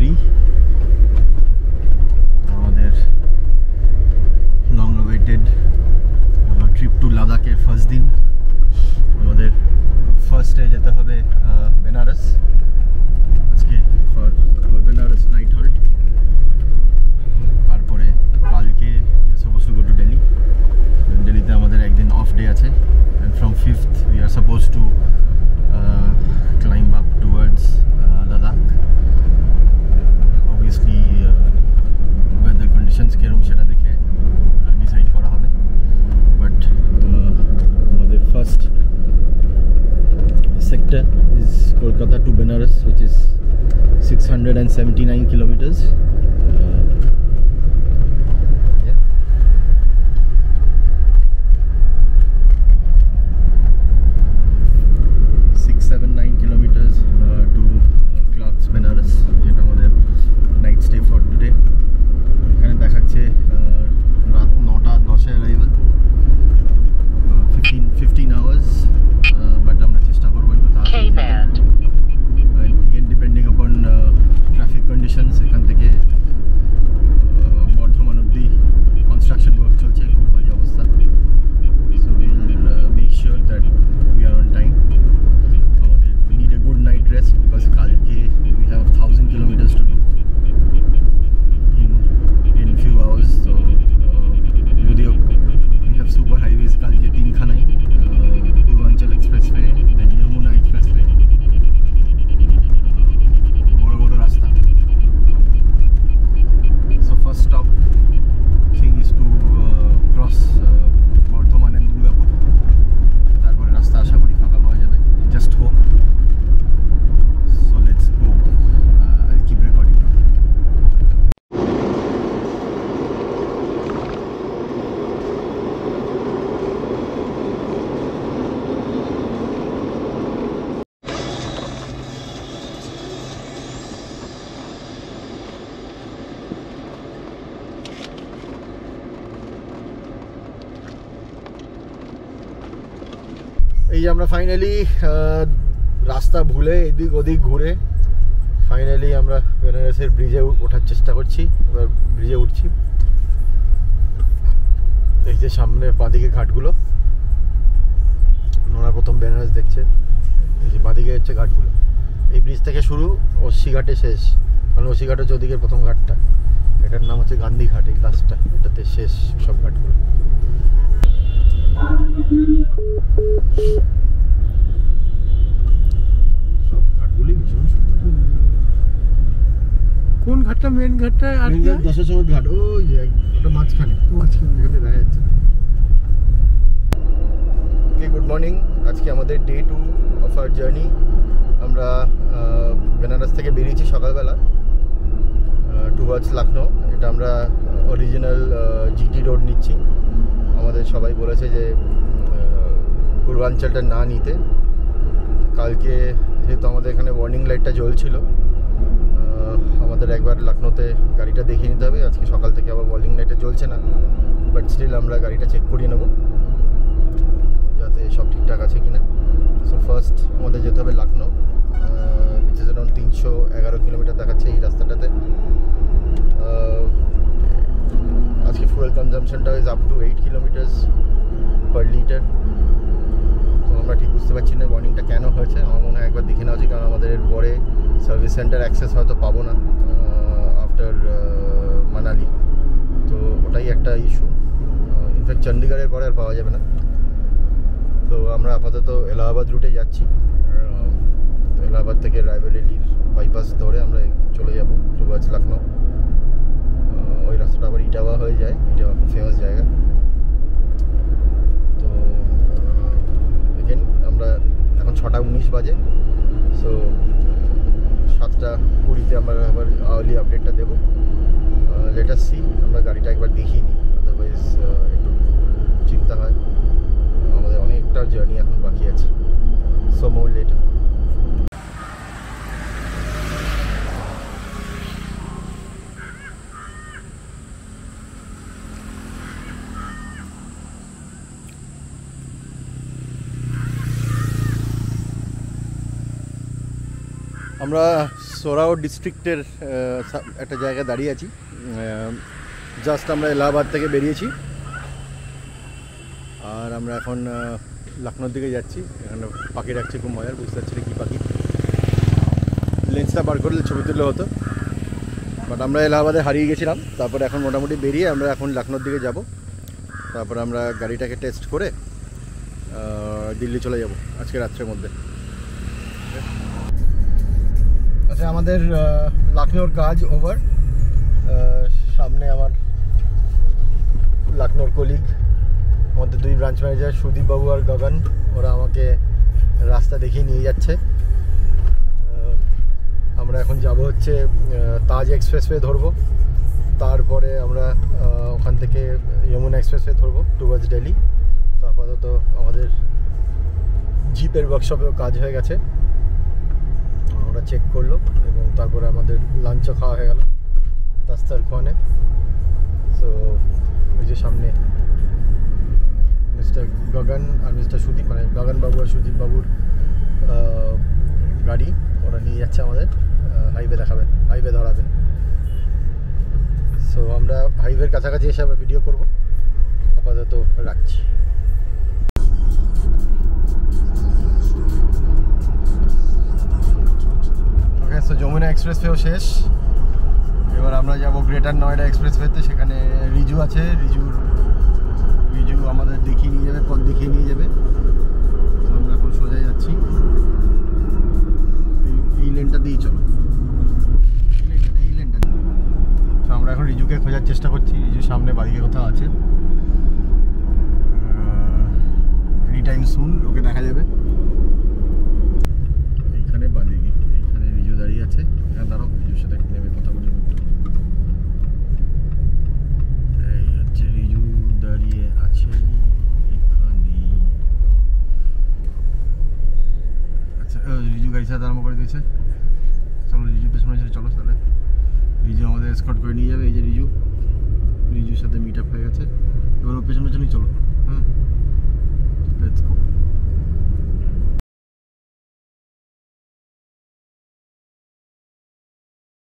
free. আমাদের long awaited trip to Ladakh এর first দিন। আমাদের first day যেতে হবে বেনারস আজকে for বেনারস night halt। তারপরে কালকে we are supposed to go to Delhi। দিল্লিতে আমাদের একদিন অফ ডে আছে and from 5th we are supposed to climb up towards Ladakh। obviously weather conditions কিরকম সেটা দেখে ডিসাইড করা হবে, বাট আমাদের first sector is Kolkata to Benares, which is 679 kilometers। yeah, 679 kilometers to Clarks Benares, যেটা আমাদের night stay for today. এখানে দেখাচ্ছে রাত 9:10 অ্যারাইভাল, 15 hours, বাট আমরা চেষ্টা করবো একটু তাড়াতাড়ি। ডিপেন্ডিং আপন ট্রাফিক কন্ডিশনস, এখান থেকে বর্ধমান অব্দি কনস্ট্রাকশন ওয়ার্ক চলছে, খুব বাজে অবস্থা। So will make sure that we are on time. আমাদের we need a good night rest because কালকে we have 1000 kilometres to do in few hours। so যদিও we have super highways কালকে তিনখানাই, পূর্বাঞ্চল expressway, দেন Jamuna expressway, বড় বড় রাস্তা। so first stop thing is to cross Bardhaman and Durgapur. তারপরে রাস্তা আশা করি ফাঁকা পাওয়া যাবে, just hope। so let's go, I'll keep recording now। এই আমরা ফাইনালি রাস্তা ভুলে এদিক ওদিক ঘুরে ফাইনালি আমরা বেনারসের ব্রিজে ওঠার চেষ্টা করছি। এবার ব্রিজে উঠছি। এই যে সামনে বাঁদিকে ঘাটগুলো, ওনারা প্রথম বেনারস দেখছে। এই যে বাঁদিকে হচ্ছে ঘাটগুলো, এই ব্রিজ থেকে শুরু, অস্সি ঘাটে শেষ। কারণ অস্সি ঘাট হচ্ছে ওদিকের প্রথম ঘাটটা, এটার নাম হচ্ছে গান্ধী ঘাট। এই লাস্টটা, এটাতে শেষ সব ঘাটগুলো। সব ঘাটগুলি ভীষণ সুন্দর। কোন ঘাটটা মেন ঘাটটা? আর কি দশাশ্বমেধ ঘাট, ওই যে ওটা মাঝখানে এখানে দেখা যাচ্ছে। ওকে, গুড মর্নিং। আজকে আমাদের ডে 2 অফ আওয়ার জার্নি। আমরা বেনারস থেকে বেরিয়েছি সকালবেলা টুয়ার্ডস লখনউ। এটা আমরা অরিজিনাল জিটি রোড নিচ্ছি। আমাদের সবাই বলেছে যে পূর্বাঞ্চলটা না নিতে। কালকে যেহেতু আমাদের এখানে ওয়ার্নিং লাইটটা জ্বলছিল, আমাদের একবার লখনউতে গাড়িটা দেখিয়ে নিতে হবে। আজকে সকাল থেকে আবার ওয়ার্নিং লাইটটা জ্বলছে না, বাট স্টিল আমরা গাড়িটা চেক করিয়ে নেব যাতে সব ঠিকঠাক আছে কিনা। সো ফার্স্ট আমাদের যেতে হবে Lucknow, which is around 311 kilometre দেখাচ্ছে এই রাস্তাটাতে। আজকে ফুয়েল কনজামশনটা is up to 8 kilometres per litre. তো আমরা ঠিক বুঝতে পারছি না ওয়ার্নিংটা কেন হয়েছে। আমার মনে হয় একবার দেখে নেওয়া উচিত, কারণ আমাদের এর পরে সার্ভিস সেন্টার অ্যাক্সেস হয়তো পাবো না আফটার মানালি। তো ওটাই একটা ইস্যু। ইনফ্যাক্ট চণ্ডীগড়ের পরে আর পাওয়া যাবে না। তো আমরা আপাতত এলাহাবাদ রুটে যাচ্ছি। তো এলাহাবাদ থেকে রায়বেরেলির বাইপাস ধরে আমরা চলে যাব টুয়ার্ডস লখনউ। ওই রাস্তাটা আবার ইটাওয়া হয়ে যায়, ইটাওয়া খুব ফেমাস জায়গা। তো এগেন আমরা এখন 6:19 বাজে। সো 7:20 আমরা আবার আর্লি আপডেটটা দেবো। Let us see. আমরা গাড়িটা একবার দেখিয়ে নিই, আদারওয়াইজ একটু চিন্তা হয়। আমাদের অনেকটা জার্নি এখন বাকি আছে। সো মোর লেটার। আমরা সোরাও ডিস্ট্রিক্টের একটা জায়গায় দাঁড়িয়ে আছি। জাস্ট আমরা এলাহাবাদ থেকে বেরিয়েছি আর আমরা এখন লখনৌর দিকে যাচ্ছি। এখানে পাখি রাখছে, খুব মজার, বুঝতে পারছি না কী পাখি। লেন্সটা বার করলে ছবি তুললে হতো, বাট আমরা এলাহাবাদে হারিয়ে গেছিলাম। তারপরে এখন মোটামুটি বেরিয়ে আমরা এখন লখনৌর দিকে যাব। তারপরে আমরা গাড়িটাকে টেস্ট করে দিল্লি চলে যাব আজকে রাত্রের মধ্যে। আচ্ছা, আমাদের লখনৌর কাজ ওভার। সামনে আমার লখনৌর কলিগ, আমাদের 2 ব্রাঞ্চ ম্যানেজার সুদীপ বাবু আর গগন, ওরা আমাকে রাস্তা দেখিয়ে নিয়ে যাচ্ছে। আমরা এখন যাব হচ্ছে তাজ এক্সপ্রেসওয়ে ধরবো, তারপরে আমরা ওখান থেকে যমুনা এক্সপ্রেসওয়ে ধরবো টুয়ার্ডস দিল্লি। তো আপাতত আমাদের জিপের ওয়ার্কশপেও কাজ হয়ে গেছে, ওরা চেক করলো এবং তারপরে আমাদের লাঞ্চও খাওয়া হয়ে গেল দাস্তারখানে। সো ওই যে সামনে মিস্টার গগন আর মিস্টার সুদীপ, মানে গগন বাবু আর সুদীপ বাবুর গাড়ি, ওরা নিয়ে যাচ্ছে আমাদের হাইওয়ে ধরাবে। সো আমরা হাইওয়ের কাছাকাছি এসে আবার ভিডিও করব। আপাতত রাখছি। ওকে, সো যমুনা এক্সপ্রেসওয়েও শেষ। এবার আমরা যাব গ্রেটার নয়ডা এক্সপ্রেসওয়েতে, সেখানে রিজু আছে। রিজু আমাদের দেখিয়ে নিয়ে যাবে, পথ দেখিয়ে নিয়ে যাবে। আমরা এখন সোজা যাচ্ছি, এই লেনটা দিয়ে চলো, এই লেনটা। তো আমরা এখন রিজুকে খোঁজার চেষ্টা করছি। রিজু সামনে বাড়িতে কোথাও আছে, এনি টাইম সুন ওকে দেখা যাবে। এইখানে বাদিকে, এইখানে রিজু দাঁড়িয়ে আছে। এখানে দাঁড়াও, রিজুর সাথে নেমে কথা বলি। এই হচ্ছে রিজু দাঁড়িয়ে আছে এখানে। আচ্ছা, রিজু গাড়ি সাথে আরম্ভ করে দিয়েছে। চলো রিজু পেছনে ছেড়ে চলো, তাহলে রিজু আমাদের এসকর্ট করে নিয়ে যাবে। এই যে রিজুর সাথে মিট আপ হয়ে গেছে। এবার ও পেছনে চলো।